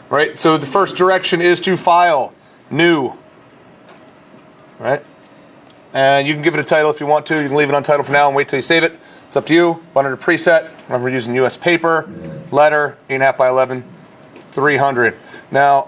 right? So the first direction is to File, New, right? And you can give it a title if you want to. You can leave it untitled for now and wait till you save it. It's up to you. But under preset, remember we're using US paper, letter, 8.5 by 11, 300. Now,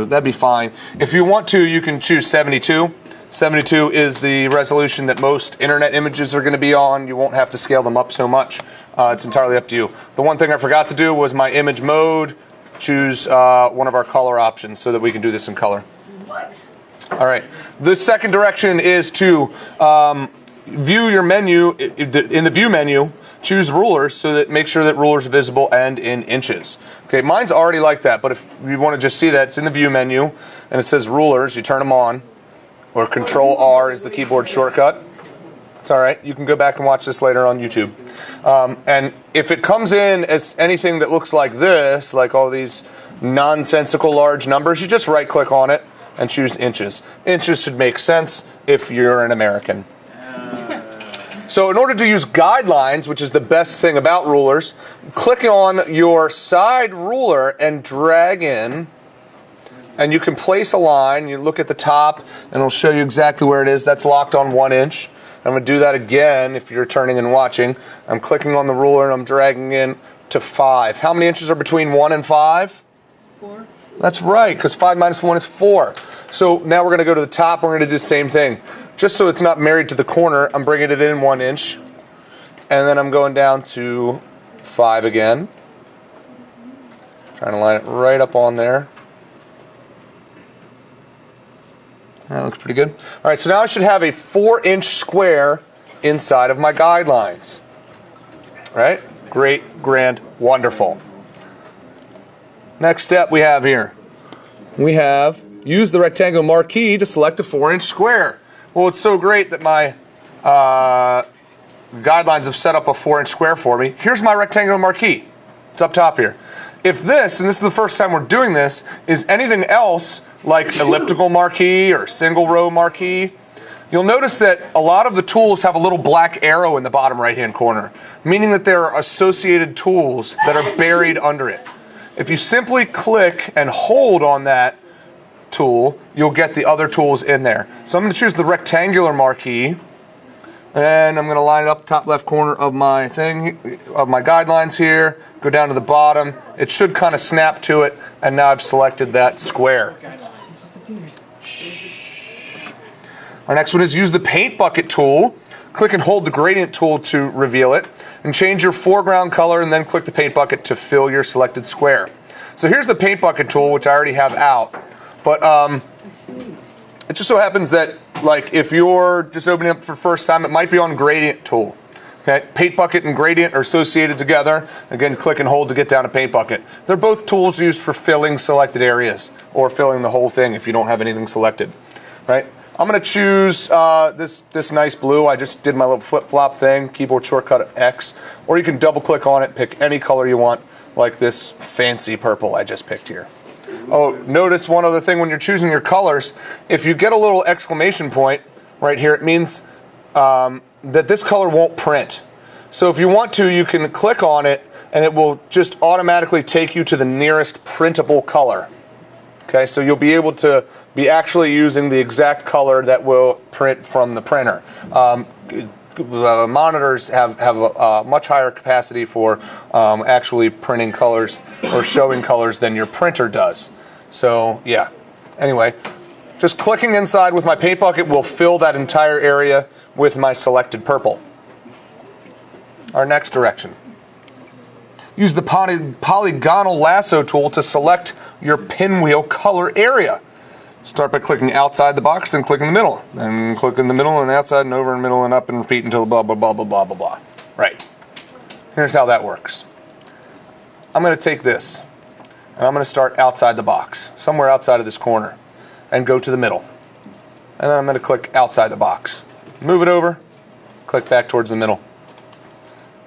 that'd be fine. If you want to, you can choose 72. 72 is the resolution that most internet images are going to be on. You won't have to scale them up so much. It's entirely up to you. The one thing I forgot to do was my image mode. Choose one of our color options so that we can do this in color. What? All right. The second direction is to view your menu. In the view menu, choose rulers so that make sure that rulers are visible and in inches. Okay, mine's already like that, but if you want to just see that, it's in the view menu and it says rulers. You turn them on, or Control R is the keyboard shortcut. It's all right. You can go back and watch this later on YouTube. And if it comes in as anything that looks like this, like all these nonsensical large numbers, you just right-click on it and choose inches. Inches should make sense if you're an American. So in order to use guidelines, which is the best thing about rulers, click on your side ruler and drag in, and you can place a line. You look at the top, and it'll show you exactly where it is. That's locked on 1 inch. I'm going to do that again if you're turning and watching. I'm clicking on the ruler, and I'm dragging in to 5. How many inches are between 1 and 5? 4. That's right, because 5 minus 1 is 4. So now we're going to go to the top. We're going to do the same thing. Just so it's not married to the corner, I'm bringing it in 1 inch. And then I'm going down to 5 again. Trying to line it right up on there. That looks pretty good. All right, so now I should have a 4-inch square inside of my guidelines. Right? Great, grand, wonderful. Next step we have here. We have use the rectangle marquee to select a 4-inch square. Well, it's so great that my guidelines have set up a 4-inch square for me. Here's my rectangular marquee. It's up top here. If this, and this is the first time we're doing this, is anything else like elliptical marquee or single row marquee, you'll notice that a lot of the tools have a little black arrow in the bottom right-hand corner, meaning that there are associated tools that are buried under it. If you simply click and hold on that tool, you'll get the other tools in there. So I'm going to choose the rectangular marquee, and I'm going to line it up top left corner of my guidelines here, go down to the bottom. It should kind of snap to it, and now I've selected that square. Our next one is use the paint bucket tool. Click and hold the gradient tool to reveal it, and change your foreground color, and then click the paint bucket to fill your selected square. So here's the paint bucket tool, which I already have out. But it just so happens that, like, if you're just opening up for the first time, it might be on gradient tool. Okay, paint bucket and gradient are associated together. Again, click and hold to get down to paint bucket. They're both tools used for filling selected areas or filling the whole thing if you don't have anything selected. Right? I'm going to choose this nice blue. I just did my little flip-flop thing, keyboard shortcut X. Or you can double-click on it, pick any color you want, like this fancy purple I just picked here. Oh, notice one other thing when you're choosing your colors. If you get a little exclamation point right here, it means that this color won't print. So if you want to, you can click on it, and it will just automatically take you to the nearest printable color. Okay, so you'll be able to be actually using the exact color that will print from the printer. Monitors have a much higher capacity for actually printing colors or showing colors than your printer does. So yeah, anyway, just clicking inside with my paint bucket will fill that entire area with my selected purple. Our next direction. Use the polygonal lasso tool to select your pinwheel color area. Start by clicking outside the box, then click in the middle. Then click in the middle and outside and over and middle and up and repeat until blah, blah, blah, blah, blah, blah, blah. Right. Here's how that works. I'm going to take this, and I'm going to start outside the box, somewhere outside of this corner, and go to the middle. And then I'm going to click outside the box. Move it over, click back towards the middle.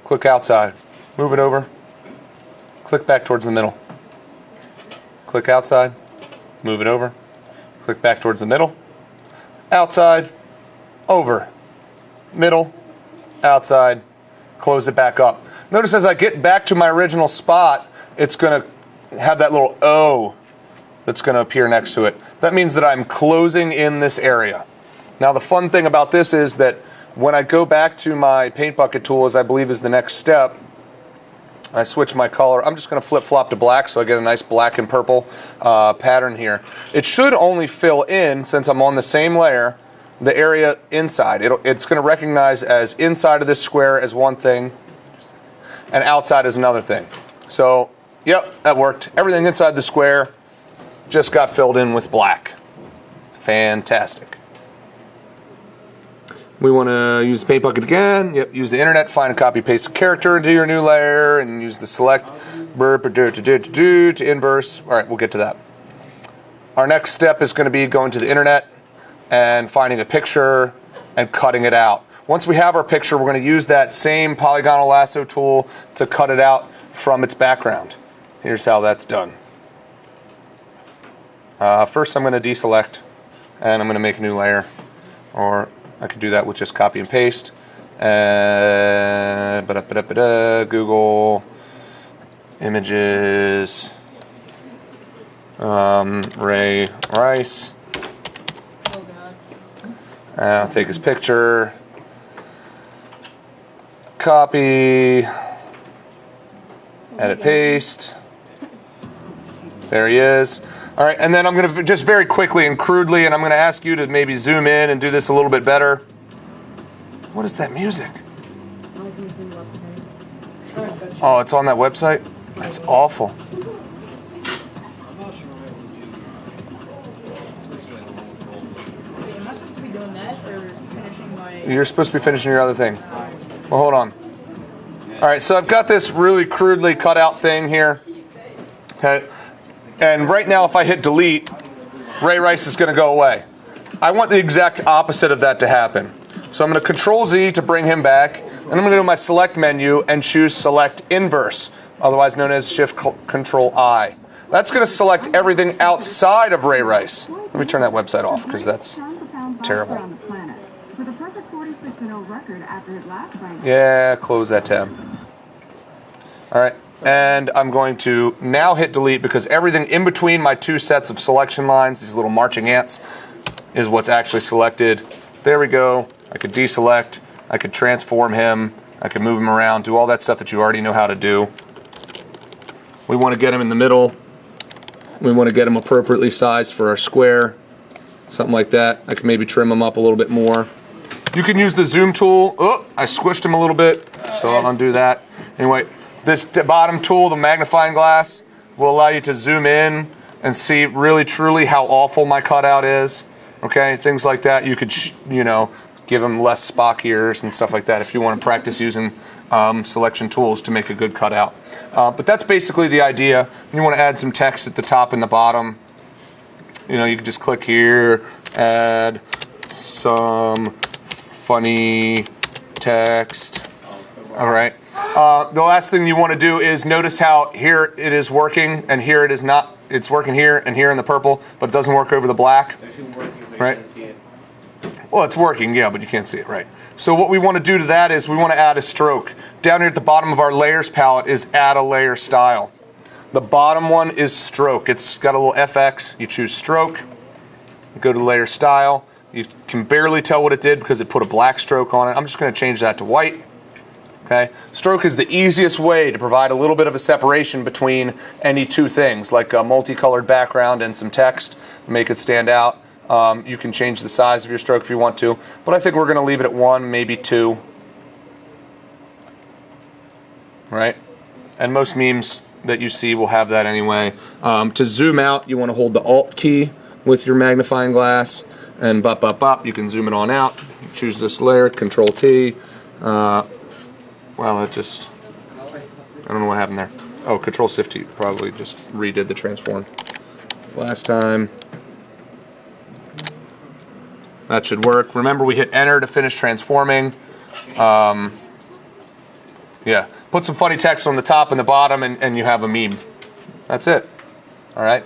Click outside, move it over, click back towards the middle. Click outside, move it over, click back towards the middle, outside, over, middle, outside, close it back up. Notice as I get back to my original spot, it's going to have that little O that's going to appear next to it. That means that I'm closing in this area. Now the fun thing about this is that when I go back to my paint bucket tool, as I believe is the next step, I switch my color. I'm just going to flip-flop to black so I get a nice black and purple pattern here. It should only fill in, since I'm on the same layer, the area inside. It's going to recognize as inside of this square as one thing and outside as another thing. So, yep, that worked. Everything inside the square just got filled in with black. Fantastic. We want to use the paint bucket again. Yep, use the internet, find and copy paste the character into your new layer, and use the select to inverse. All right, we'll get to that. Our next step is going to be going to the internet and finding a picture and cutting it out. Once we have our picture, we're going to use that same polygonal lasso tool to cut it out from its background. Here's how that's done. First, I'm going to deselect, and I'm going to make a new layer, or I could do that with just copy and paste. Google Images, Ray Rice. Oh God. I'll take his picture, copy, edit, paste. There he is. All right, and then I'm going to just very quickly and crudely, and I'm going to ask you to maybe zoom in and do this a little bit better. What is that music? Oh, it's on that website? That's awful. Am I supposed to be doing that or finishing my... You're supposed to be finishing your other thing. Well, hold on. All right, so I've got this really crudely cut out thing here. Okay. And right now, if I hit delete, Ray Rice is going to go away. I want the exact opposite of that to happen. So I'm going to Control Z to bring him back, and I'm going to go to my select menu and choose select inverse, otherwise known as Shift Control I. That's going to select everything outside of Ray Rice. Let me turn that website off because that's terrible. Yeah, close that tab. All right. And I'm going to now hit delete because everything in between my two sets of selection lines, these little marching ants, is what's actually selected. There we go. I could deselect. I could transform him. I could move him around, do all that stuff that you already know how to do. We want to get him in the middle. We want to get him appropriately sized for our square. Something like that. I can maybe trim him up a little bit more. You can use the zoom tool. Oh, I squished him a little bit, so I'll undo that. Anyway. This bottom tool, the magnifying glass, will allow you to zoom in and see really truly how awful my cutout is. Okay, things like that. You could, give them less Spock ears and stuff like that if you want to practice using selection tools to make a good cutout. But that's basically the idea. You want to add some text at the top and the bottom. You can just click here, add some funny text. All right. The last thing you want to do is notice how here it is working and here it is not. It's working here and here in the purple, but it doesn't work over the black. It's actually working, but right? You can't see it. Well, it's working, yeah, but you can't see it, right? So what we want to do to that is we want to add a stroke. Down here at the bottom of our layers palette is add a layer style. The bottom one is stroke. It's got a little FX. You choose stroke. Go to layer style. You can barely tell what it did because it put a black stroke on it. I'm just going to change that to white. Okay. Stroke is the easiest way to provide a little bit of a separation between any two things, like a multicolored background and some text, make it stand out. You can change the size of your stroke if you want to, but I think we're going to leave it at 1, maybe 2. Right? And most memes that you see will have that anyway. To zoom out, you want to hold the Alt key with your magnifying glass, and you can zoom it on out. Choose this layer, Control T. Well, I don't know what happened there. Oh, Control Shift T probably just redid the transform last time. That should work. Remember, we hit Enter to finish transforming. Yeah, put some funny text on the top and the bottom, and you have a meme. That's it. All right.